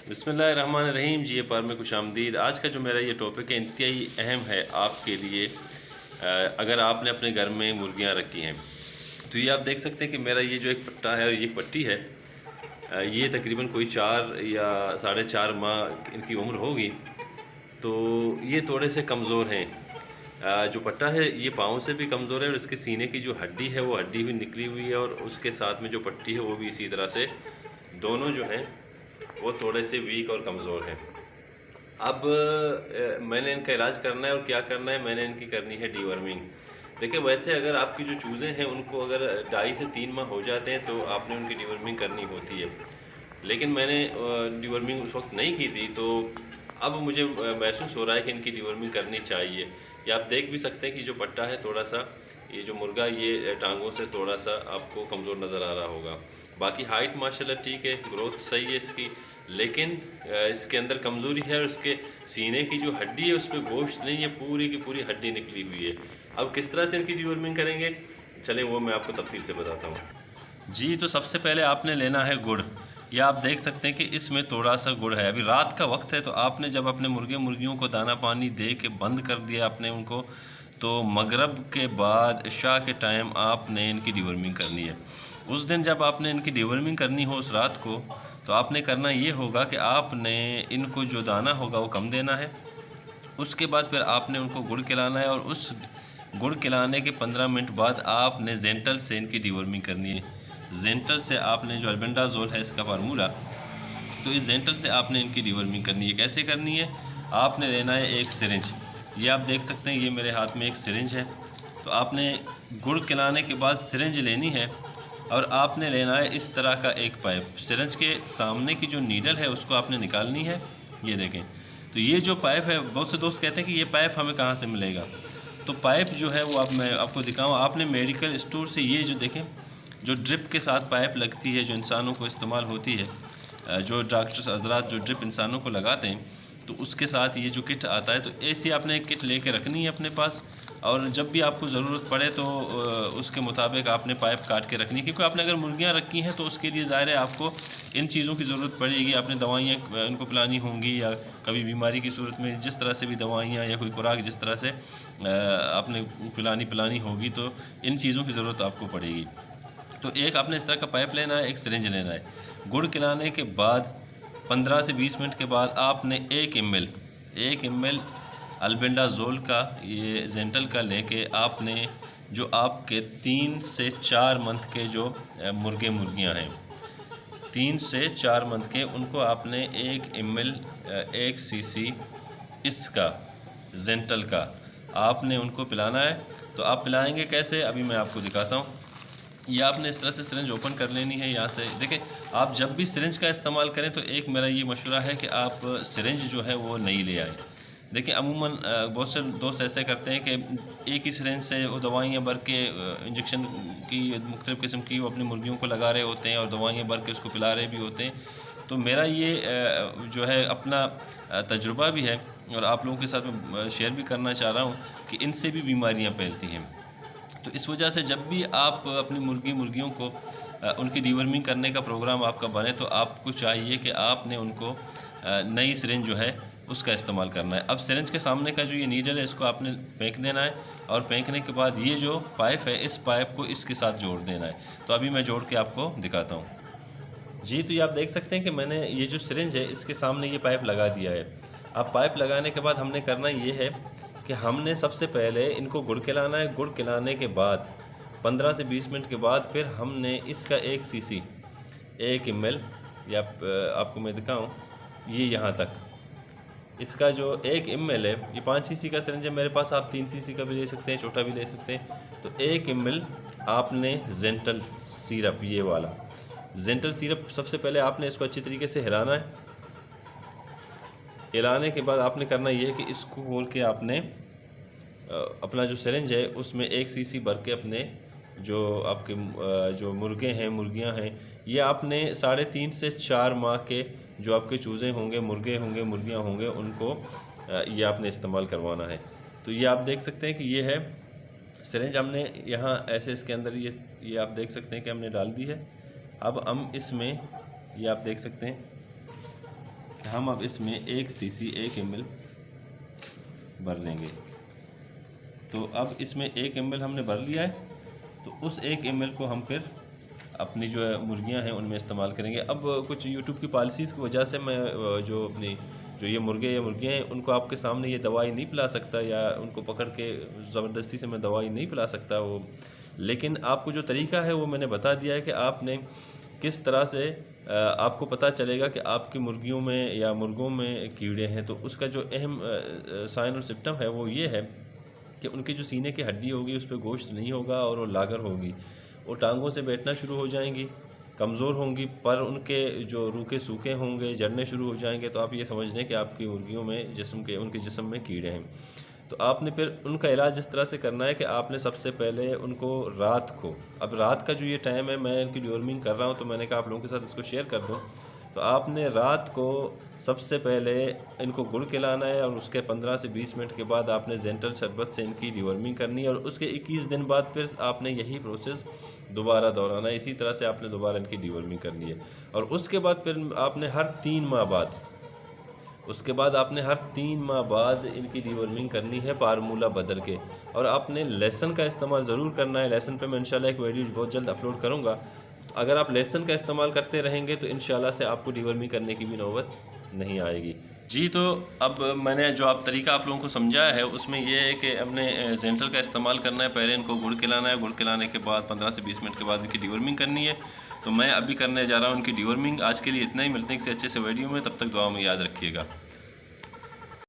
बिस्मिल्लाहिर्रहमानिर्रहीम। जी पर में खुशामदीद। आज का जो मेरा ये टॉपिक है इंतहाई अहम है आपके लिए। अगर आपने अपने घर में मुर्गियां रखी हैं तो ये आप देख सकते हैं कि मेरा ये जो एक पट्टा है और ये पट्टी है, ये तकरीबन कोई 4 या 4.5 माह इनकी उम्र होगी। तो ये थोड़े से कमज़ोर हैं। जो पट्टा है ये पाँव से भी कमज़ोर है और इसके सीने की जो हड्डी है वो हड्डी भी निकली हुई है, और उसके साथ में जो पट्टी है वो भी इसी तरह से दोनों जो हैं वो थोड़े से वीक और कमज़ोर हैं। अब मैंने इनका इलाज करना है, और क्या करना है, मैंने इनकी करनी है डीवर्मिंग। देखिए, वैसे अगर आपकी जो चूज़े हैं उनको अगर 2.5 से 3 माह हो जाते हैं तो आपने उनकी डीवर्मिंग करनी होती है, लेकिन मैंने डीवर्मिंग उस वक्त नहीं की थी। तो अब मुझे महसूस हो रहा है कि इनकी डीवर्मिंग करनी चाहिए। या आप देख भी सकते हैं कि जो पट्टा है थोड़ा सा, ये जो मुर्गा ये टांगों से थोड़ा सा आपको कमज़ोर नज़र आ रहा होगा। बाकी हाइट माशाल्लाह ठीक है, ग्रोथ सही है इसकी, लेकिन इसके अंदर कमज़ोरी है और इसके सीने की जो हड्डी है उस पर गोश्त नहीं है, पूरी की पूरी हड्डी निकली हुई है। अब किस तरह से इनकी डीवर्मिंग करेंगे, चलें वो मैं आपको तफसील से बताता हूँ। जी, तो सबसे पहले आपने लेना है गुड़। या आप देख सकते हैं कि इसमें थोड़ा सा गुड़ है। अभी रात का वक्त है, तो आपने जब अपने मुर्गियों को दाना पानी दे के बंद कर दिया आपने उनको, तो मगरब के बाद इशा के टाइम आपने इनकी डीवर्मिंग करनी है। उस दिन जब आपने इनकी डीवर्मिंग करनी हो उस रात को, तो आपने करना ये होगा कि आपने इनको जो दाना होगा वो कम देना है। उसके बाद फिर आपने उनको गुड़ खिलाना है, और उस गुड़ खिलाने के 15 मिनट बाद आपने जेंटल से इनकी डीवर्मिंग करनी है। जेंटल से आपने जो अल्बेंडाजोल है इसका फार्मूला, तो इस जेंटल से आपने इनकी डीवर्मिंग करनी है। कैसे करनी है, आपने लेना है एक सिरिंज। ये आप देख सकते हैं, ये मेरे हाथ में एक सिरिंज है। तो आपने गुड़ खिलाने के बाद सिरिंज लेनी है, और आपने लेना है इस तरह का एक पाइप। सिरिंज के सामने की जो नीडल है उसको आपने निकालनी है। ये देखें, तो ये जो पाइप है, बहुत से दोस्त कहते हैं कि ये पाइप हमें कहाँ से मिलेगा। तो पाइप जो है वो अब मैं आपको दिखाऊँ, आपने मेडिकल स्टोर से ये जो देखें, जो ड्रिप के साथ पाइप लगती है, जो इंसानों को इस्तेमाल होती है, जो डॉक्टर्स हजरात जो ड्रिप इंसानों को लगाते हैं, तो उसके साथ ये जो किट आता है, तो ऐसी आपने एक किट लेके रखनी है अपने पास। और जब भी आपको ज़रूरत पड़े तो उसके मुताबिक आपने पाइप काट के रखनी है, क्योंकि आपने अगर मुर्गियां रखी हैं तो उसके लिए ज़ाहिर है आपको इन चीज़ों की ज़रूरत पड़ेगी। आपने दवाइयाँ उनको पिलानी होंगी, या कभी बीमारी की सूरत में जिस तरह से भी दवाइयाँ या कोई खुराक जिस तरह से आपने पिलानी होगी, तो इन चीज़ों की ज़रूरत आपको पड़ेगी। तो एक आपने इस तरह का पाइप लेना है, एक सिरिंज लेना है। गुड़ खिलाने के बाद 15 से 20 मिनट के बाद आपने 1 ml अल्बेंडाजोल का, ये जेंटल का लेके आपने जो आपके 3 से 4 मंथ के जो मुर्गियां हैं, 3 से 4 मंथ के, उनको आपने 1 ml 1 cc इसका जेंटल का आपने उनको पिलाना है। तो आप पिलाएंगे कैसे, अभी मैं आपको दिखाता हूँ। ये आपने इस तरह से सिरिंज ओपन कर लेनी है। यहाँ से देखें, आप जब भी सिरिंज का इस्तेमाल करें तो एक मेरा ये मशवरा है कि आप सिरिंज जो है वो नई ले आएँ। देखिए, अमूमन बहुत से दोस्त ऐसे करते हैं कि एक ही सिरिंज से वो दवाइयाँ भर के, इंजेक्शन की मुख्तलिफ़ किस्म की वो अपनी मुर्गियों को लगा रहे होते हैं, और दवाइयाँ भर के उसको पिला रहे भी होते हैं। तो मेरा ये जो है अपना तजुर्बा भी है, और आप लोगों के साथ मैं शेयर भी करना चाह रहा हूँ कि इनसे भी बीमारियाँ फैलती हैं। तो इस वजह से जब भी आप अपनी मुर्गियों को उनकी डीवर्मिंग करने का प्रोग्राम आपका बने, तो आपको चाहिए कि आपने उनको नई सिरिंज जो है उसका इस्तेमाल करना है। अब सिरिंज के सामने का जो ये नीडल है इसको आपने फेंक देना है, और फेंकने के बाद ये जो पाइप है इस पाइप को इसके साथ जोड़ देना है। तो अभी मैं जोड़ के आपको दिखाता हूँ। जी, तो ये आप देख सकते हैं कि मैंने ये जो सिरिंज है इसके सामने ये पाइप लगा दिया है। अब पाइप लगाने के बाद हमने करना ये है कि हमने सबसे पहले इनको गुड़ खिलाना है। गुड़ खिलाने के बाद 15 से 20 मिनट के बाद फिर हमने इसका 1 cc 1 ml, या आपको मैं दिखाऊं, ये यहाँ तक इसका जो 1 ml है, ये 5 cc का सिरिंज है मेरे पास, आप 3 cc का भी ले सकते हैं, छोटा भी ले सकते हैं। तो 1 ml आपने जेंटल सिरप, ये वाला जेंटल सिरप, सबसे पहले आपने इसको अच्छी तरीके से हिलाना है। हिलाने के बाद आपने करना ये है कि इसको खोल के आपने अपना जो सिरिंज है उसमें 1 cc भर के अपने जो आपके जो मुर्गियां हैं, ये आपने 3.5 से 4 माह के जो आपके चूज़े होंगे, मुर्गियां होंगे, उनको ये आपने इस्तेमाल करवाना है। तो ये आप देख सकते हैं कि ये है सिरिंज, हमने यहाँ ऐसे इसके अंदर ये आप देख सकते हैं कि हमने डाल दी है। अब हम इसमें, ये आप देख सकते हैं हम अब इसमें 1 cc 1 ml भर लेंगे। तो अब इसमें 1 ml हमने भर लिया है, तो उस 1 ml को हम फिर अपनी जो है मुर्गियाँ हैं उनमें इस्तेमाल करेंगे। अब कुछ यूट्यूब की पॉलिसीज़ की वजह से मैं जो अपनी जो ये मुर्गे या मुर्गियाँ हैं उनको आपके सामने ये दवाई नहीं पिला सकता, या उनको पकड़ के ज़बरदस्ती से मैं दवाई नहीं पिला सकता वो। लेकिन आपको जो तरीका है वो मैंने बता दिया है कि आपने किस तरह से आपको पता चलेगा कि आपकी मुर्गियों में या मुर्गों में कीड़े हैं। तो उसका जो अहम साइन और सिम्टम है वो ये है कि उनकी जो सीने की हड्डी होगी उस पर गोश्त नहीं होगा और वो लागर होगी, वो टांगों से बैठना शुरू हो जाएंगी, कमज़ोर होंगी, पर उनके जो रूखे सूखे होंगे, जड़ने शुरू हो जाएंगे। तो आप ये समझ लें कि आपकी मुर्गियों में उनके जिस्म में कीड़े हैं। तो आपने फिर उनका इलाज इस तरह से करना है कि आपने सबसे पहले उनको रात को, अब रात का जो ये टाइम है मैं इनकी डिवॉर्मिंग कर रहा हूँ तो मैंने कहा आप लोगों के साथ इसको शेयर कर दूँ। तो आपने रात को सबसे पहले इनको गुड़ खिलाना है और उसके 15 से 20 मिनट के बाद आपने जेंटल शरबत से इनकी डिवॉर्मिंग करनी है, और उसके 21 दिन बाद फिर आपने यही प्रोसेस दोबारा दोहराना है। इसी तरह से आपने दोबारा इनकी डिवॉर्मिंग करनी है। और उसके बाद फिर आपने हर 3 माह बाद हर 3 माह बाद इनकी डिवॉर्मिंग करनी है फार्मूला बदल के। और आपने लहसुन का इस्तेमाल ज़रूर करना है। लहसुन पे मैं इंशाल्लाह एक वीडियो बहुत जल्द अपलोड करूँगा। अगर आप लहसुन का इस्तेमाल करते रहेंगे तो इंशाल्लाह से आपको डिवॉर्मिंग करने की भी नौबत नहीं आएगी। जी, तो अब मैंने जो आप तरीका आप लोगों को समझाया है उसमें यह है कि हमने जेंटल का इस्तेमाल करना है। पहले इनको गुड़ खिलाना है, गुड़ खिलाने के बाद 15 से 20 मिनट के बाद इनकी डिवॉर्मिंग करनी है। तो मैं अभी करने जा रहा हूँ इनकी डिवॉर्मिंग। आज के लिए इतना ही, मिलते हैं किसी अच्छे से वीडियो में, तब तक दुआ में याद रखिएगा।